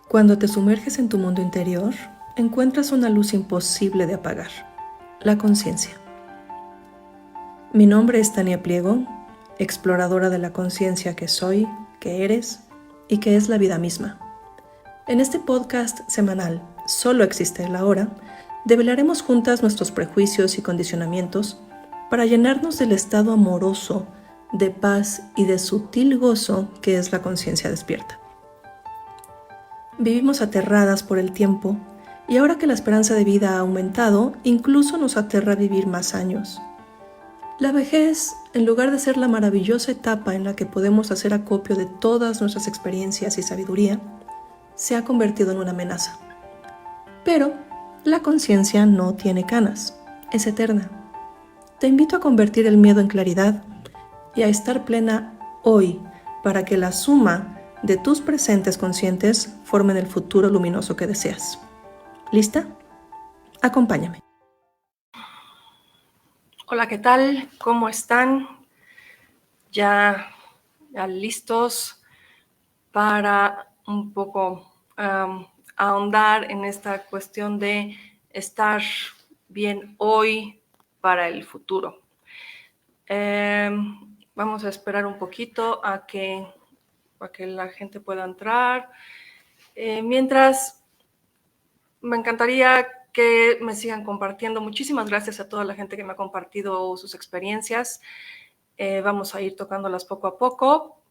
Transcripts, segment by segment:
Cuando te sumerges en tu mundo interior, encuentras una luz imposible de apagar, la conciencia. Mi nombre es Tania Pliego, exploradora de la conciencia que soy, que eres y que es la vida misma. En este podcast semanal, Solo existe el ahora, develaremos juntas nuestros prejuicios y condicionamientos para llenarnos del estado amoroso, de paz y de sutil gozo que es la conciencia despierta. Vivimos aterradas por el tiempo y ahora que la esperanza de vida ha aumentado, incluso nos aterra vivir más años. La vejez, en lugar de ser la maravillosa etapa en la que podemos hacer acopio de todas nuestras experiencias y sabiduría, se ha convertido en una amenaza. Pero la conciencia no tiene canas, es eterna. Te invito a convertir el miedo en claridad y a estar plena hoy para que la suma de tus presentes conscientes formen el futuro luminoso que deseas. ¿Lista? Acompáñame. Hola, ¿qué tal? ¿Cómo están? ¿Ya listos para un poco ahondar en esta cuestión de estar bien hoy para el futuro? Vamos a esperar un poquito a que la gente pueda entrar. Mientras, me encantaría que me sigan compartiendo. Muchísimas gracias a toda la gente que me ha compartido sus experiencias. Vamos a ir tocándolas poco a poco,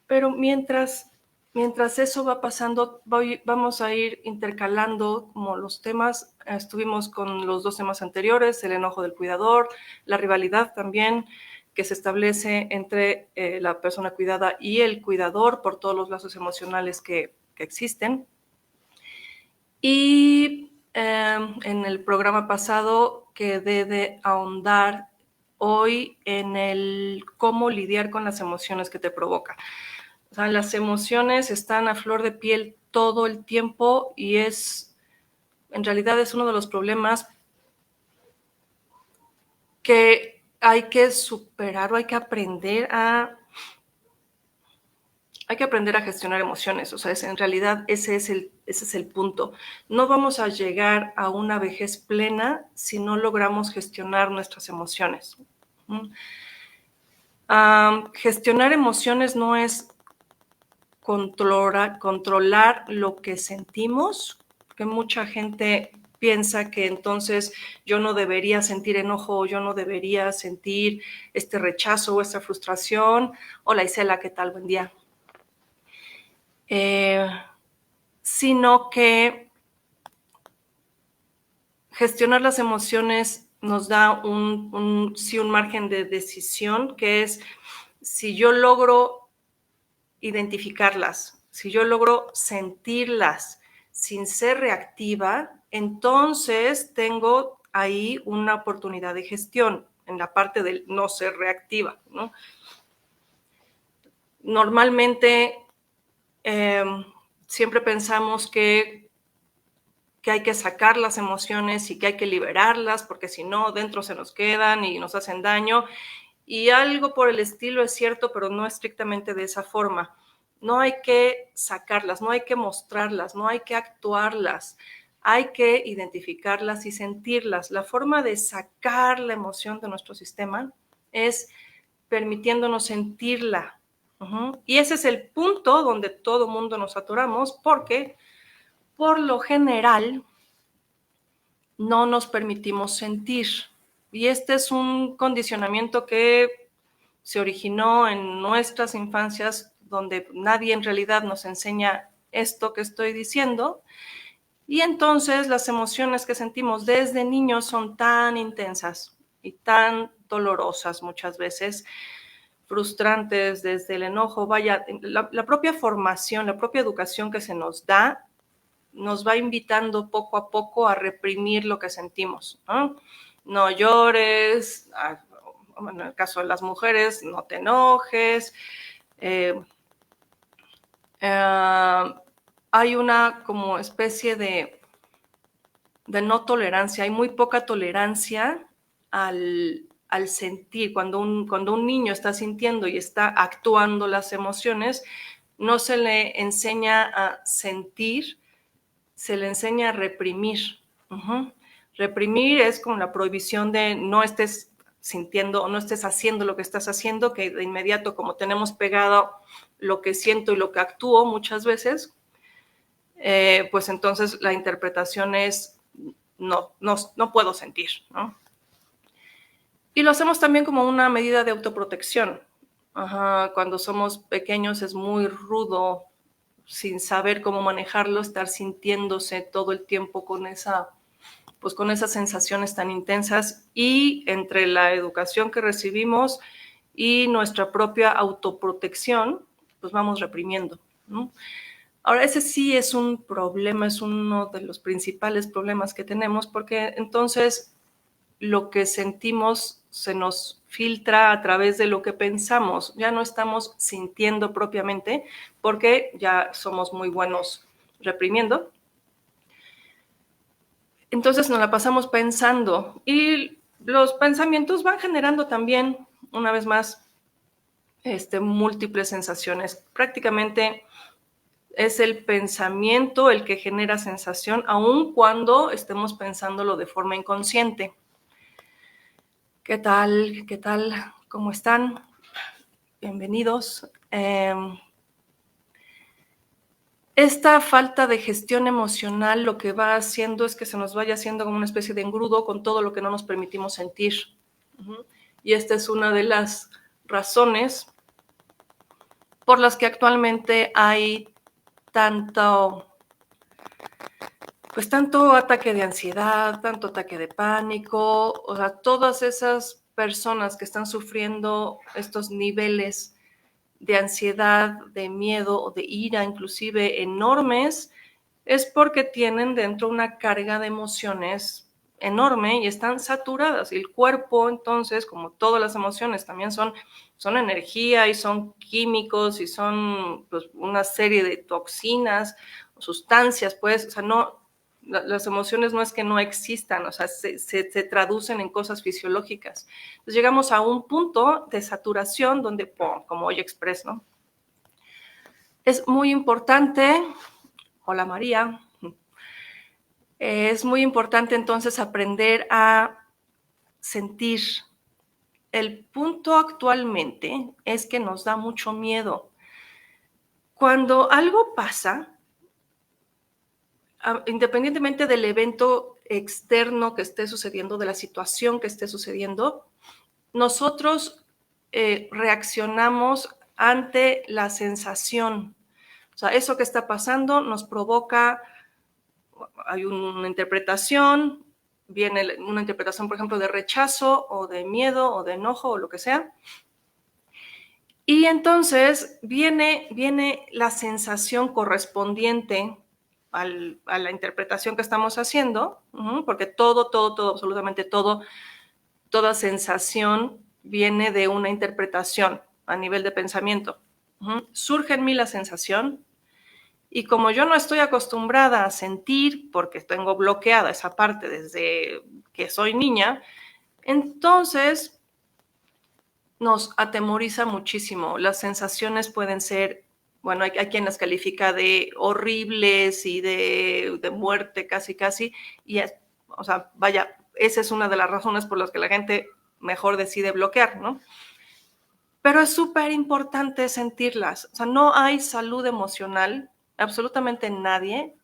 pero mientras eso va pasando, vamos a ir intercalando como los temas. Estuvimos con los dos temas anteriores, el enojo del cuidador, la rivalidad también que se establece entre la persona cuidada y el cuidador por todos los lazos emocionales que existen. Y en el programa pasado quedé de ahondar hoy en el cómo lidiar con las emociones que te provoca. O sea, las emociones están a flor de piel todo el tiempo y en realidad es uno de los problemas que hay que superar o hay que aprender a gestionar emociones. O sea, en realidad ese es el punto. No vamos a llegar a una vejez plena si no logramos gestionar nuestras emociones. Gestionar emociones no es controlar lo que sentimos, porque mucha gente piensa que entonces yo no debería sentir enojo, yo no debería sentir este rechazo o esta frustración. Hola Isela, ¿qué tal? Buen día. Sino que gestionar las emociones nos da un margen de decisión, que es si yo logro identificarlas, si yo logro sentirlas sin ser reactiva, entonces tengo ahí una oportunidad de gestión en la parte del no ser reactiva, ¿no? Normalmente siempre pensamos que hay que sacar las emociones y que hay que liberarlas porque si no dentro se nos quedan y nos hacen daño, y algo por el estilo es cierto, pero no estrictamente de esa forma. No hay que sacarlas, no hay que mostrarlas, no hay que actuarlas, hay que identificarlas y sentirlas. La forma de sacar la emoción de nuestro sistema es permitiéndonos sentirla. Y ese es el punto donde todo mundo nos atoramos, porque por lo general no nos permitimos sentir. Y este es un condicionamiento que se originó en nuestras infancias, donde nadie en realidad nos enseña esto que estoy diciendo. Y entonces las emociones que sentimos desde niños son tan intensas y tan dolorosas muchas veces, frustrantes, desde el enojo. Vaya, la propia formación, la propia educación que se nos da nos va invitando poco a poco a reprimir lo que sentimos, ¿no? No llores, en el caso de las mujeres, no te enojes. Hay una como especie de no tolerancia, hay muy poca tolerancia al sentir. Cuando un niño está sintiendo y está actuando las emociones, no se le enseña a sentir se le enseña a reprimir. Reprimir es como la prohibición de no estés sintiendo o no estés haciendo lo que estás haciendo, que de inmediato, como tenemos pegado lo que siento y lo que actúo muchas veces, pues entonces la interpretación es no puedo sentir, ¿no? Y lo hacemos también como una medida de autoprotección. Cuando somos pequeños es muy rudo, sin saber cómo manejarlo, estar sintiéndose todo el tiempo con con esas sensaciones tan intensas, y entre la educación que recibimos y nuestra propia autoprotección, pues vamos reprimiendo, ¿no? Ahora, ese sí es un problema, es uno de los principales problemas que tenemos, porque entonces lo que sentimos se nos filtra a través de lo que pensamos. Ya no estamos sintiendo propiamente porque ya somos muy buenos reprimiendo. Entonces nos la pasamos pensando y los pensamientos van generando también, una vez más, múltiples sensaciones. Prácticamente es el pensamiento el que genera sensación, aun cuando estemos pensándolo de forma inconsciente. ¿Qué tal? ¿Qué tal? ¿Cómo están? Bienvenidos. Esta falta de gestión emocional lo que va haciendo es que se nos vaya haciendo como una especie de engrudo con todo lo que no nos permitimos sentir. Y esta es una de las razones por las que actualmente hay tanto ataque de ansiedad, tanto ataque de pánico, o sea, todas esas personas que están sufriendo estos niveles de ansiedad, de miedo o de ira inclusive enormes, es porque tienen dentro una carga de emociones enorme y están saturadas. Y el cuerpo, entonces, como todas las emociones, también son energía y son químicos y son pues, una serie de toxinas, sustancias, pues, o sea, las emociones no es que no existan, o sea, se traducen en cosas fisiológicas. Entonces llegamos a un punto de saturación donde, ¡pum!, como hoy express, ¿no? Es muy importante, hola María, es muy importante entonces aprender a sentir. El punto actualmente es que nos da mucho miedo. Cuando algo pasa, independientemente del evento externo que esté sucediendo, de la situación que esté sucediendo, nosotros reaccionamos ante la sensación. O sea, eso que está pasando nos provoca, hay una interpretación, viene una interpretación, por ejemplo, de rechazo o de miedo o de enojo o lo que sea. Y entonces viene la sensación correspondiente a la interpretación que estamos haciendo, porque todo, absolutamente todo, toda sensación viene de una interpretación a nivel de pensamiento. Surge en mí la sensación y como yo no estoy acostumbrada a sentir, porque tengo bloqueada esa parte desde que soy niña, entonces nos atemoriza muchísimo. Las sensaciones pueden ser, bueno, hay quien las califica de horribles y de muerte casi, y o sea, vaya, esa es una de las razones por las que la gente mejor decide bloquear, ¿no? Pero es súper importante sentirlas. O sea, no hay salud emocional, absolutamente nadie,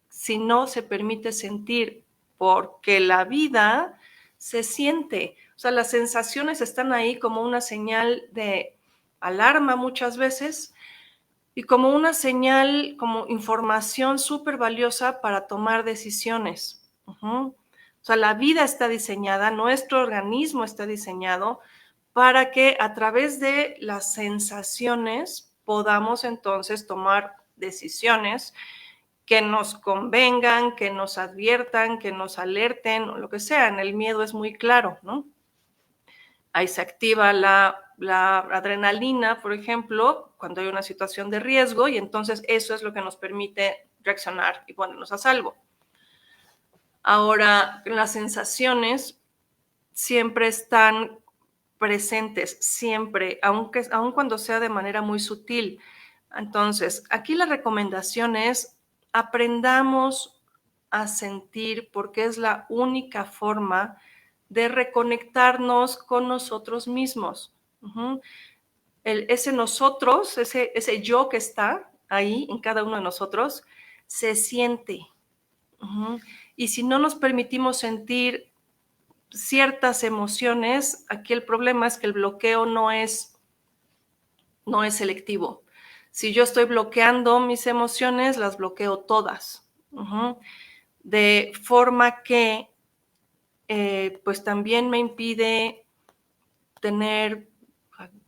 si no se permite sentir, porque la vida se siente. O sea, las sensaciones están ahí como una señal de alarma muchas veces y como una señal, como información súper valiosa para tomar decisiones. O sea, la vida está diseñada, nuestro organismo está diseñado para que a través de las sensaciones podamos entonces tomar decisiones que nos convengan, que nos adviertan, que nos alerten, o lo que sea. En el miedo es muy claro, ¿no? Ahí se activa la adrenalina, por ejemplo, cuando hay una situación de riesgo, y entonces eso es lo que nos permite reaccionar y ponernos a salvo. Ahora, las sensaciones siempre están presentes, siempre, aun cuando sea de manera muy sutil. Entonces, aquí la recomendación es aprendamos a sentir porque es la única forma de reconectarnos con nosotros mismos. Ese nosotros, ese yo que está ahí en cada uno de nosotros, se siente. Y si no nos permitimos sentir ciertas emociones, aquí el problema es que el bloqueo no es selectivo. Si yo estoy bloqueando mis emociones, las bloqueo todas. De forma que pues también me impide tener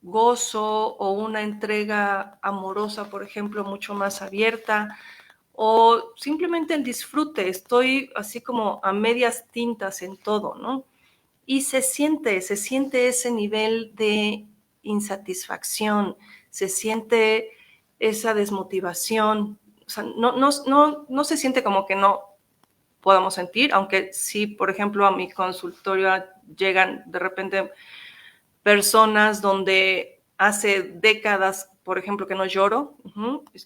gozo o una entrega amorosa, por ejemplo, mucho más abierta, o simplemente el disfrute. Estoy así como a medias tintas en todo, ¿no? Y se siente ese nivel de insatisfacción, se siente esa desmotivación. O sea, no se siente como que no podamos sentir, aunque sí, por ejemplo, a mi consultorio llegan de repente personas donde hace décadas, por ejemplo, que no lloro,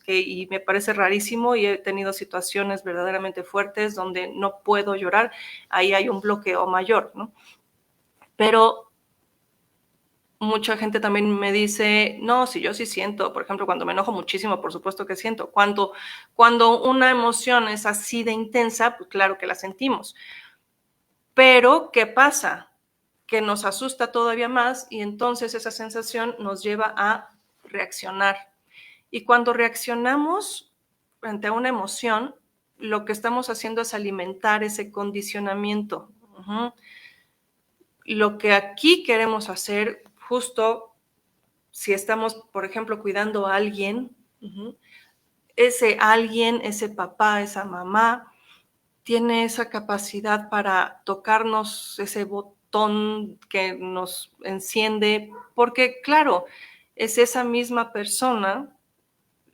y me parece rarísimo, y he tenido situaciones verdaderamente fuertes donde no puedo llorar. Ahí hay un bloqueo mayor, ¿no? Pero mucha gente también me dice, no, si yo sí siento, por ejemplo, cuando me enojo muchísimo, por supuesto que siento. Cuando una emoción es así de intensa, pues claro que la sentimos. Pero, ¿qué pasa? Que nos asusta todavía más y entonces esa sensación nos lleva a reaccionar. Y cuando reaccionamos frente a una emoción, lo que estamos haciendo es alimentar ese condicionamiento. Lo que aquí queremos hacer, justo si estamos, por ejemplo, cuidando a alguien, ese alguien, ese papá, esa mamá, tiene esa capacidad para tocarnos ese botón que nos enciende, porque claro, es esa misma persona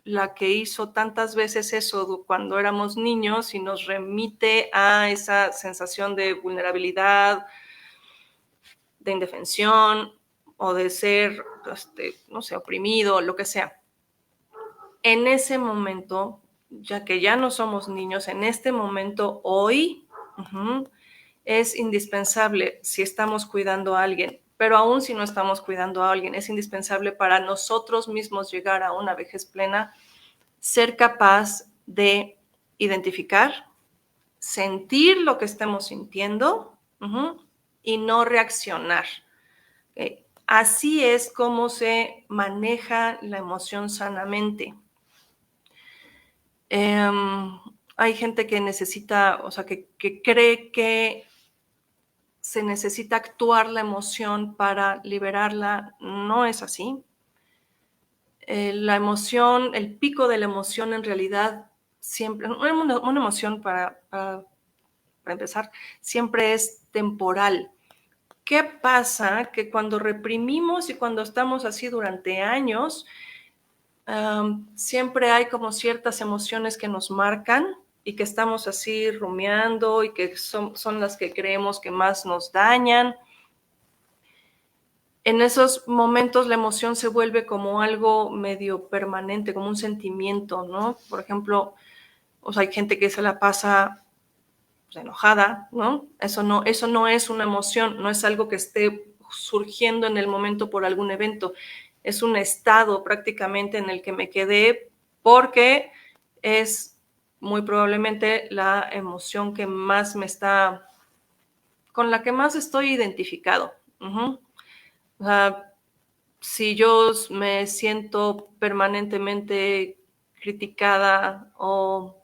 la que hizo tantas veces eso cuando éramos niños y nos remite a esa sensación de vulnerabilidad, de indefensión o de ser, no sé, oprimido, lo que sea. En ese momento, ya que ya no somos niños, en este momento, hoy, es indispensable si estamos cuidando a alguien, pero aún si no estamos cuidando a alguien, es indispensable para nosotros mismos llegar a una vejez plena, ser capaz de identificar, sentir lo que estemos sintiendo y no reaccionar. Así es como se maneja la emoción sanamente. Hay gente que necesita, o sea, que cree que se necesita actuar la emoción para liberarla. No es así. La emoción, el pico de la emoción en realidad siempre, una emoción para empezar, siempre es temporal. ¿Qué pasa? Que cuando reprimimos y cuando estamos así durante años, siempre hay como ciertas emociones que nos marcan y que estamos así rumiando y que son las que creemos que más nos dañan. En esos momentos la emoción se vuelve como algo medio permanente, como un sentimiento, ¿no? Por ejemplo, o sea, hay gente que se la pasa pues, enojada, ¿no? Eso no es una emoción, no es algo que esté surgiendo en el momento por algún evento. Es un estado prácticamente en el que me quedé porque es muy probablemente la emoción que más con la que más estoy identificado. O sea, si yo me siento permanentemente criticada o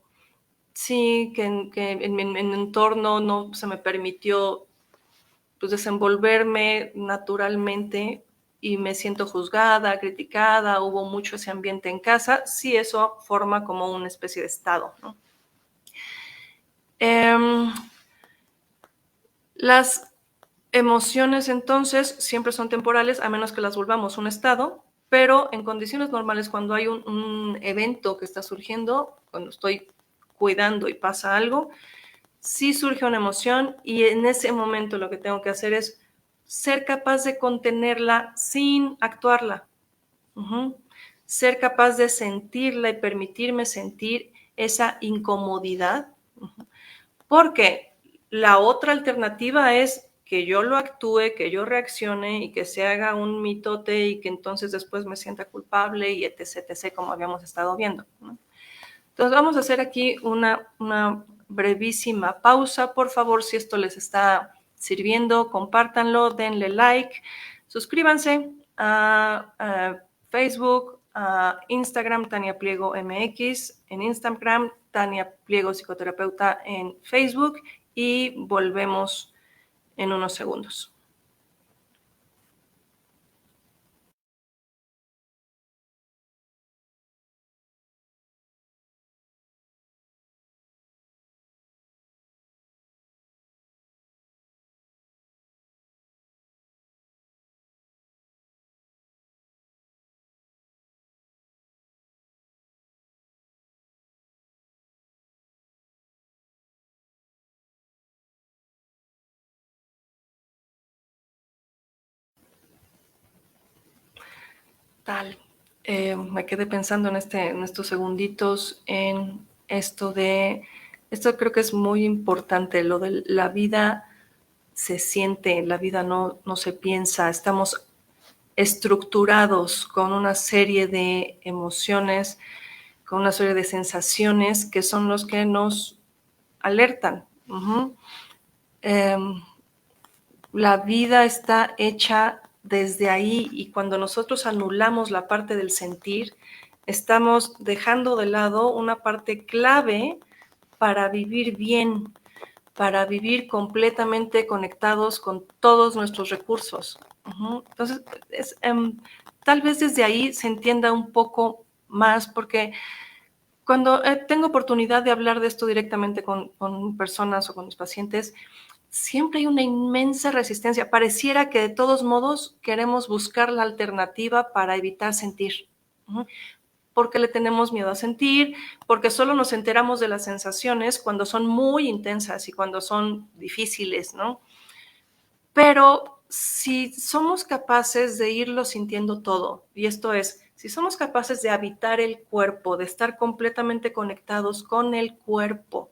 sí, que en mi entorno no se me permitió pues, desenvolverme naturalmente y me siento juzgada, criticada, hubo mucho ese ambiente en casa, sí eso forma como una especie de estado, ¿no? Las emociones entonces siempre son temporales a menos que las volvamos un estado, pero en condiciones normales cuando hay un evento que está surgiendo, cuando estoy cuidando y pasa algo, sí surge una emoción y en ese momento lo que tengo que hacer es ser capaz de contenerla sin actuarla. Ser capaz de sentirla y permitirme sentir esa incomodidad. Porque la otra alternativa es que yo lo actúe, que yo reaccione y que se haga un mitote y que entonces después me sienta culpable y etc, etc, como habíamos estado viendo, ¿no? Entonces vamos a hacer aquí una brevísima pausa. Por favor, si esto les está sirviendo, compártanlo, denle like, suscríbanse a Facebook, a Instagram, Tania Pliego MX, en Instagram, Tania Pliego Psicoterapeuta en Facebook, y volvemos en unos segundos. Tal. Me quedé pensando en estos segunditos en esto creo que es muy importante, lo de la vida se siente, la vida no se piensa, estamos estructurados con una serie de emociones, con una serie de sensaciones que son los que nos alertan. Uh-huh. La vida está hecha desde ahí, y cuando nosotros anulamos la parte del sentir, estamos dejando de lado una parte clave para vivir bien, para vivir completamente conectados con todos nuestros recursos. Entonces, tal vez desde ahí se entienda un poco más, porque cuando tengo oportunidad de hablar de esto directamente con personas o con mis pacientes, siempre hay una inmensa resistencia. Pareciera que de todos modos queremos buscar la alternativa para evitar sentir. Porque le tenemos miedo a sentir, porque solo nos enteramos de las sensaciones cuando son muy intensas y cuando son difíciles, ¿no? Pero si somos capaces de irlo sintiendo todo, y esto es, si somos capaces de habitar el cuerpo, de estar completamente conectados con el cuerpo,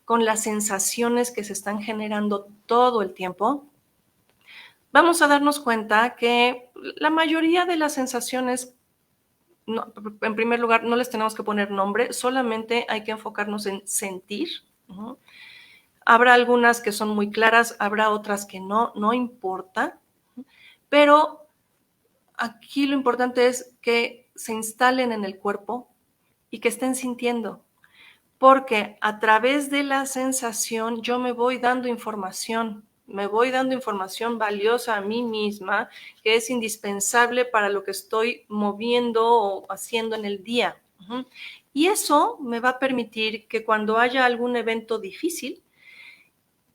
con las sensaciones que se están generando todo el tiempo, vamos a darnos cuenta que la mayoría de las sensaciones, no, en primer lugar, no les tenemos que poner nombre, solamente hay que enfocarnos en sentir. Uh-huh. Habrá algunas que son muy claras, habrá otras que no importa, pero aquí lo importante es que se instalen en el cuerpo y que estén sintiendo, porque a través de la sensación yo me voy dando información valiosa a mí misma, que es indispensable para lo que estoy moviendo o haciendo en el día. Y eso me va a permitir que cuando haya algún evento difícil,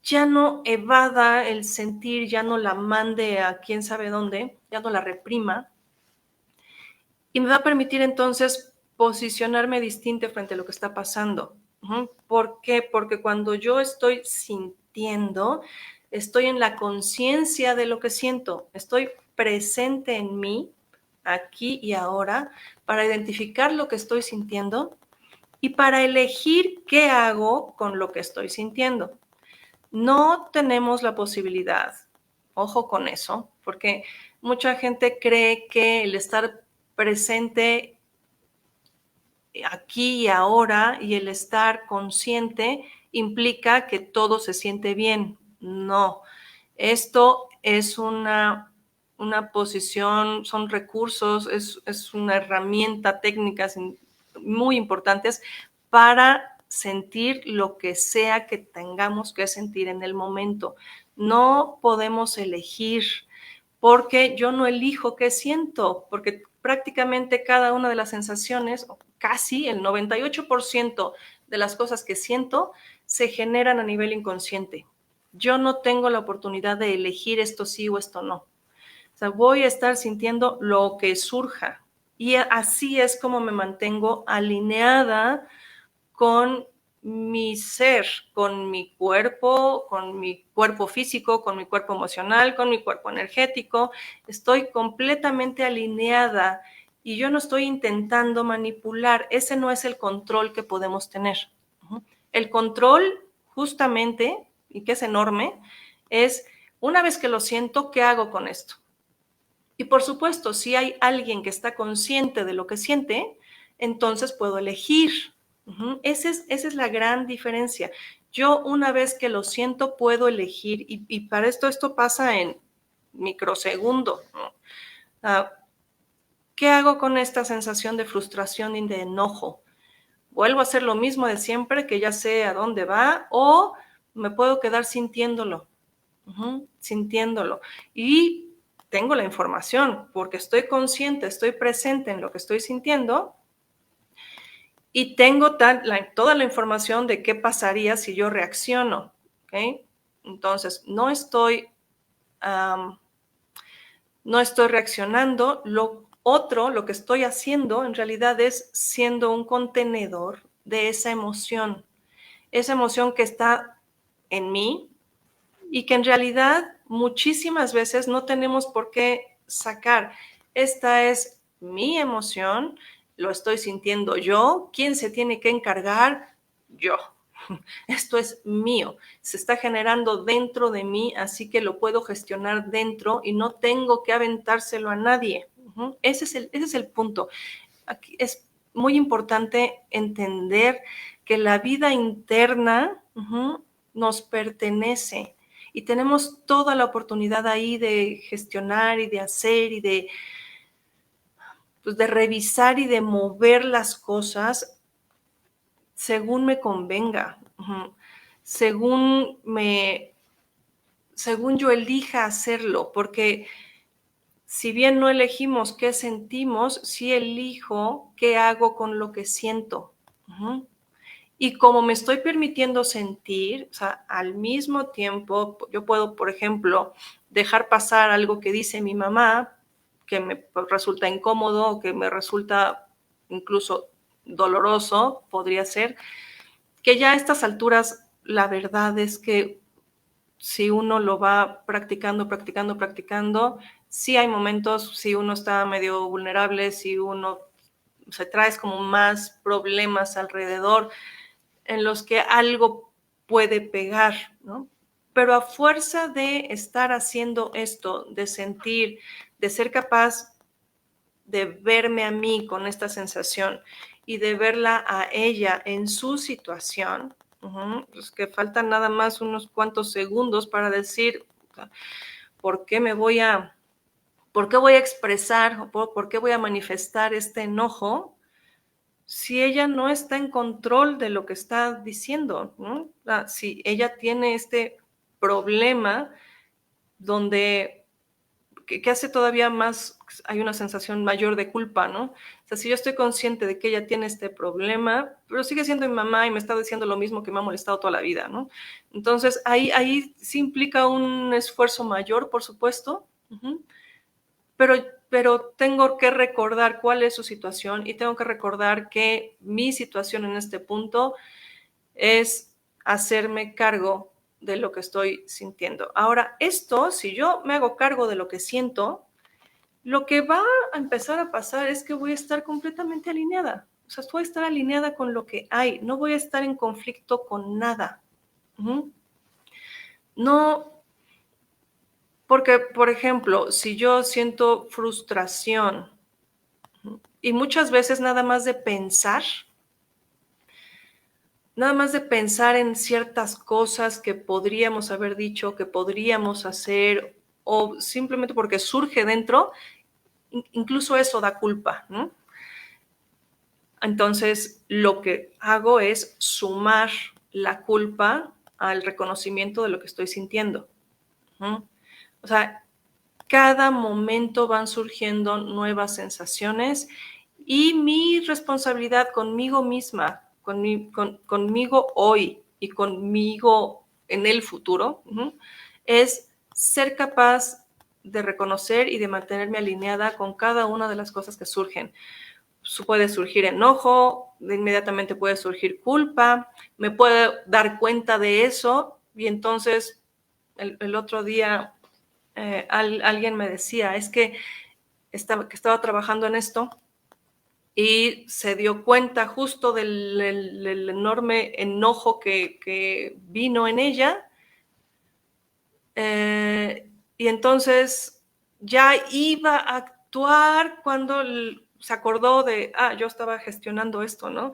ya no evada el sentir, ya no la mande a quién sabe dónde, ya no la reprima, y me va a permitir entonces posicionarme distinto frente a lo que está pasando. ¿Por qué? Porque cuando yo estoy sintiendo, estoy en la conciencia de lo que siento, estoy presente en mí, aquí y ahora, para identificar lo que estoy sintiendo y para elegir qué hago con lo que estoy sintiendo. No tenemos la posibilidad, ojo con eso, porque mucha gente cree que el estar presente aquí y ahora y el estar consciente implica que todo se siente bien. No, esto es una posición, son recursos, es una herramienta técnica muy importantes para sentir lo que sea que tengamos que sentir en el momento. No podemos elegir, porque yo no elijo qué siento, porque prácticamente cada una de las sensaciones, casi el 98% de las cosas que siento, se generan a nivel inconsciente. Yo no tengo la oportunidad de elegir esto sí o esto no. O sea, voy a estar sintiendo lo que surja. Y así es como me mantengo alineada con mi ser, con mi cuerpo físico, con mi cuerpo emocional, con mi cuerpo energético. Estoy completamente alineada y yo no estoy intentando manipular. Ese no es el control que podemos tener. El control justamente, y que es enorme, es una vez que lo siento, ¿qué hago con esto? Y por supuesto, si hay alguien que está consciente de lo que siente, entonces puedo elegir. Esa es la gran diferencia. Yo una vez que lo siento puedo elegir y para esto pasa en microsegundo, ¿no? Ah, ¿qué hago con esta sensación de frustración y de enojo? ¿Vuelvo a hacer lo mismo de siempre, que ya sé a dónde va, o me puedo quedar sintiéndolo? Sintiéndolo. Y tengo la información porque estoy consciente, estoy presente en lo que estoy sintiendo y tengo toda la información de qué pasaría si yo reacciono. ¿Ok? Entonces, no estoy reaccionando. Lo que estoy haciendo en realidad es siendo un contenedor de esa emoción que está en mí, y que en realidad muchísimas veces no tenemos por qué sacar. Esta es mi emoción, lo estoy sintiendo yo. ¿Quién se tiene que encargar? Yo. Esto es mío, se está generando dentro de mí, así que lo puedo gestionar dentro y no tengo que aventárselo a nadie. Ese es el punto. Aquí es muy importante entender que la vida interna nos pertenece y tenemos toda la oportunidad ahí de gestionar y de hacer y pues, de revisar y de mover las cosas según me convenga, según yo elija hacerlo, porque si bien no elegimos qué sentimos, sí elijo qué hago con lo que siento. Y como me estoy permitiendo sentir, o sea, al mismo tiempo, yo puedo, por ejemplo, dejar pasar algo que dice mi mamá, que me resulta incómodo o que me resulta incluso doloroso, podría ser, que ya a estas alturas la verdad es que si uno lo va practicando, sí hay momentos, si uno está medio vulnerable, si uno se trae como más problemas alrededor, en los que algo puede pegar, ¿no? Pero a fuerza de estar haciendo esto, de sentir, de ser capaz de verme a mí con esta sensación y de verla a ella en su situación, pues que faltan nada más unos cuantos segundos para decir, ¿por qué voy a expresar o por qué voy a manifestar este enojo si ella no está en control de lo que está diciendo, ¿no? Si ella tiene este problema donde que hace todavía más, hay una sensación mayor de culpa, ¿no? O sea, si yo estoy consciente de que ella tiene este problema, pero sigue siendo mi mamá y me está diciendo lo mismo que me ha molestado toda la vida, ¿no? Entonces, ahí sí implica un esfuerzo mayor, por supuesto, pero tengo que recordar cuál es su situación y tengo que recordar que mi situación en este punto es hacerme cargo de lo que estoy sintiendo. Ahora, si yo me hago cargo de lo que siento, lo que va a empezar a pasar es que voy a estar completamente alineada. O sea, voy a estar alineada con lo que hay, no voy a estar en conflicto con nada. No, porque, por ejemplo, si yo siento frustración y muchas veces nada más de pensar en ciertas cosas que podríamos haber dicho, que podríamos hacer, o simplemente porque surge dentro, incluso eso da culpa, ¿no? Entonces, lo que hago es sumar la culpa al reconocimiento de lo que estoy sintiendo. O sea, cada momento van surgiendo nuevas sensaciones y mi responsabilidad conmigo misma, conmigo hoy y conmigo en el futuro, es ser capaz de reconocer y de mantenerme alineada con cada una de las cosas que surgen. Puede surgir enojo, inmediatamente puede surgir culpa, me puedo dar cuenta de eso y entonces el otro día alguien me decía, es que estaba trabajando en esto y se dio cuenta justo del enorme enojo que vino en ella. Y entonces ya iba a actuar cuando se acordó de, yo estaba gestionando esto, ¿no?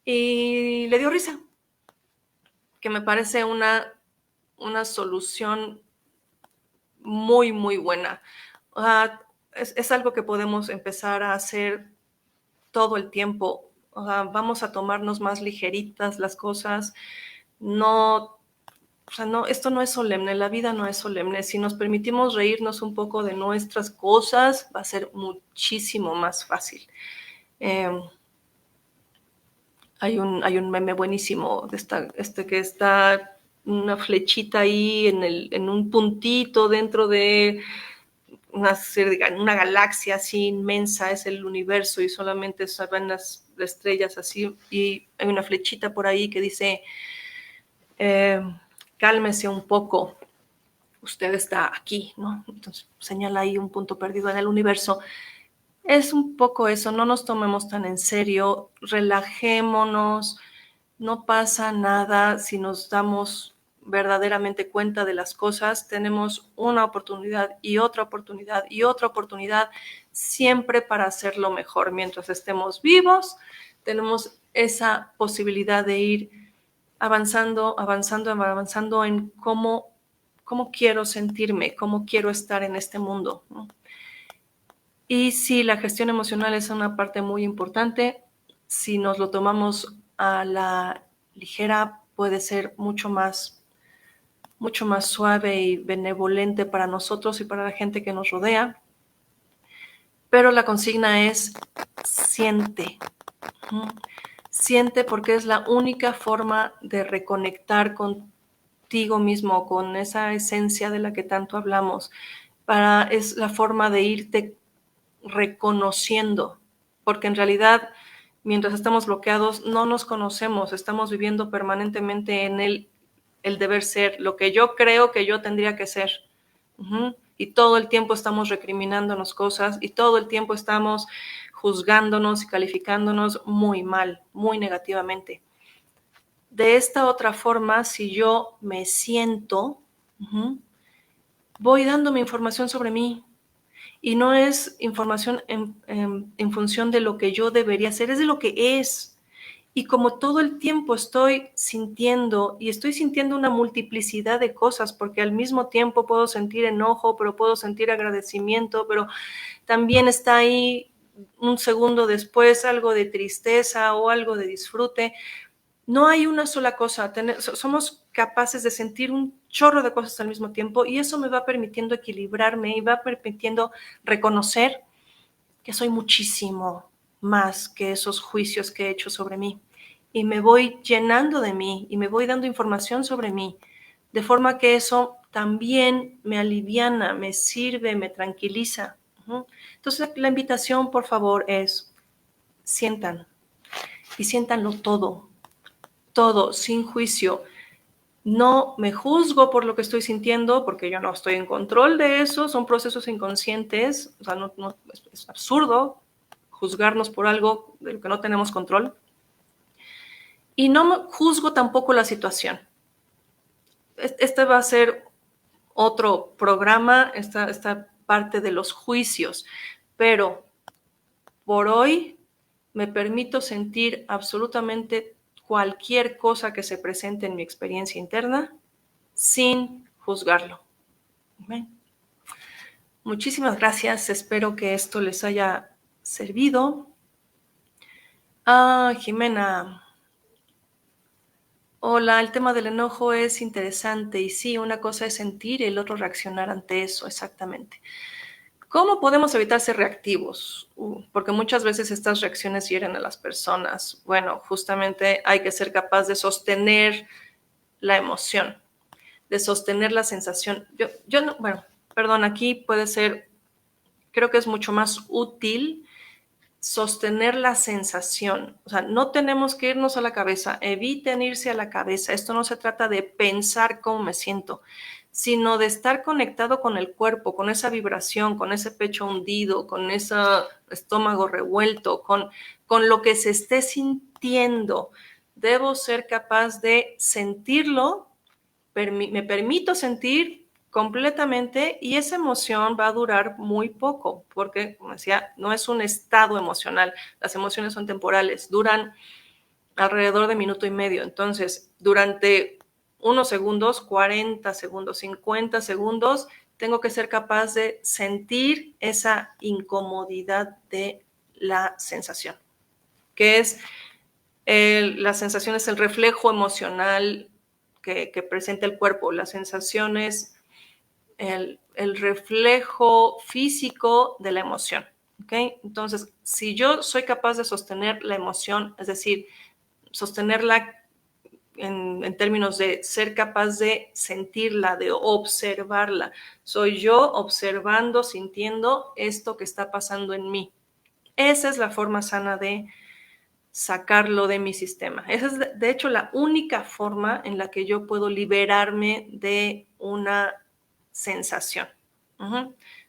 Y le dio risa, que me parece una solución muy, muy buena. Es algo que podemos empezar a hacer todo el tiempo. Vamos a tomarnos más ligeritas las cosas. No, esto no es solemne, la vida no es solemne. Si nos permitimos reírnos un poco de nuestras cosas, va a ser muchísimo más fácil. Hay un meme buenísimo de que está una flechita ahí en un puntito dentro de una galaxia así inmensa, es el universo y solamente se ven las estrellas así, y hay una flechita por ahí que dice, cálmese un poco, usted está aquí, ¿no? Entonces señala ahí un punto perdido en el universo. Es un poco eso, no nos tomemos tan en serio, relajémonos, no pasa nada si nos damos verdaderamente cuenta de las cosas. Tenemos una oportunidad y otra oportunidad y otra oportunidad siempre para hacerlo mejor. Mientras estemos vivos, tenemos esa posibilidad de ir avanzando, avanzando, avanzando en cómo quiero sentirme, cómo quiero estar en este mundo, ¿no? Y sí, la gestión emocional es una parte muy importante. Si nos lo tomamos a la ligera, puede ser mucho más suave y benevolente para nosotros y para la gente que nos rodea. Pero la consigna es siente. Siente, porque es la única forma de reconectar contigo mismo, con esa esencia de la que tanto hablamos. Es la forma de irte reconociendo, porque en realidad mientras estamos bloqueados no nos conocemos, estamos viviendo permanentemente en el deber ser, lo que yo creo que yo tendría que ser. Y todo el tiempo estamos recriminándonos cosas y todo el tiempo estamos juzgándonos y calificándonos muy mal, muy negativamente. De esta otra forma, si yo me siento, voy dándome información sobre mí. Y no es información en función de lo que yo debería hacer, es de lo que es. Y como todo el tiempo estoy sintiendo, y estoy sintiendo una multiplicidad de cosas, porque al mismo tiempo puedo sentir enojo, pero puedo sentir agradecimiento, pero también está ahí un segundo después algo de tristeza o algo de disfrute. No hay una sola cosa, somos capaces de sentir un chorro de cosas al mismo tiempo, y eso me va permitiendo equilibrarme y va permitiendo reconocer que soy muchísimo más que esos juicios que he hecho sobre mí, y me voy llenando de mí y me voy dando información sobre mí, de forma que eso también me aliviana, me sirve, me tranquiliza. Entonces la invitación, por favor, es sientan, y siéntanlo todo, sin juicio. No me juzgo por lo que estoy sintiendo, porque yo no estoy en control de eso, son procesos inconscientes, o sea, es absurdo juzgarnos por algo de lo que no tenemos control. Y no juzgo tampoco la situación. Este va a ser otro programa, esta parte de los juicios, pero por hoy me permito sentir absolutamente cualquier cosa que se presente en mi experiencia interna sin juzgarlo. ¿Ven? Muchísimas gracias, espero que esto les haya servido. Jimena. Hola, el tema del enojo es interesante y sí, una cosa es sentir y el otro reaccionar ante eso, exactamente. ¿Cómo podemos evitar ser reactivos? Porque muchas veces estas reacciones hieren a las personas. Bueno, justamente hay que ser capaz de sostener la emoción, de sostener la sensación. Yo no, bueno, perdón, aquí puede ser, creo que es mucho más útil sostener la sensación. O sea, no tenemos que irnos a la cabeza, eviten irse a la cabeza. Esto no se trata de pensar cómo me siento. sino de estar conectado con el cuerpo, con esa vibración, con ese pecho hundido, con ese estómago revuelto, con lo que se esté sintiendo. Debo ser capaz de sentirlo, me permito sentir completamente y esa emoción va a durar muy poco, porque, como decía, no es un estado emocional, las emociones son temporales, duran alrededor de minuto y medio. Entonces, durante unos segundos, 40 segundos, 50 segundos, tengo que ser capaz de sentir esa incomodidad de la sensación, que es la sensación es el reflejo emocional que presenta el cuerpo. La sensación es el reflejo físico de la emoción. ¿Okay? Entonces, si yo soy capaz de sostener la emoción, es decir, sostenerla en términos de ser capaz de sentirla, de observarla. Soy yo observando, sintiendo esto que está pasando en mí. Esa es la forma sana de sacarlo de mi sistema. Esa es, de hecho, la única forma en la que yo puedo liberarme de una sensación.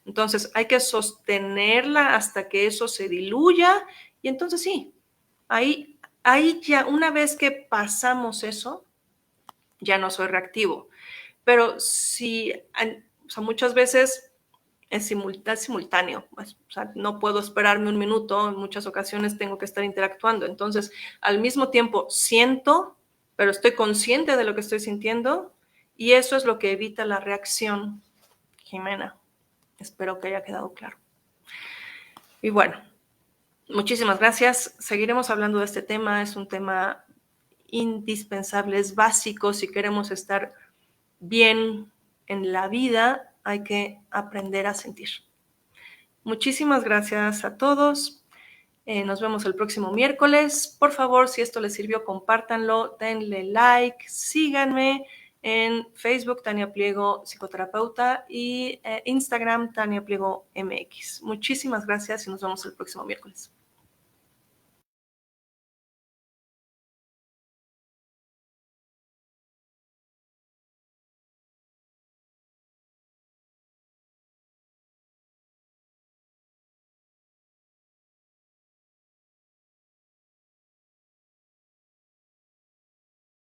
Entonces, hay que sostenerla hasta que eso se diluya y entonces sí, ahí ya, una vez que pasamos eso, ya no soy reactivo. Pero si, o sea, muchas veces es simultáneo, pues, o sea, no puedo esperarme un minuto, en muchas ocasiones tengo que estar interactuando. Entonces, al mismo tiempo siento, pero estoy consciente de lo que estoy sintiendo y eso es lo que evita la reacción, Jimena. Espero que haya quedado claro. Y bueno, muchísimas gracias. Seguiremos hablando de este tema. Es un tema indispensable, es básico. Si queremos estar bien en la vida, hay que aprender a sentir. Muchísimas gracias a todos. Nos vemos el próximo miércoles. Por favor, si esto les sirvió, compártanlo, denle like, síganme en Facebook, Tania Pliego, psicoterapeuta, y Instagram, Tania Pliego MX. Muchísimas gracias y nos vemos el próximo miércoles.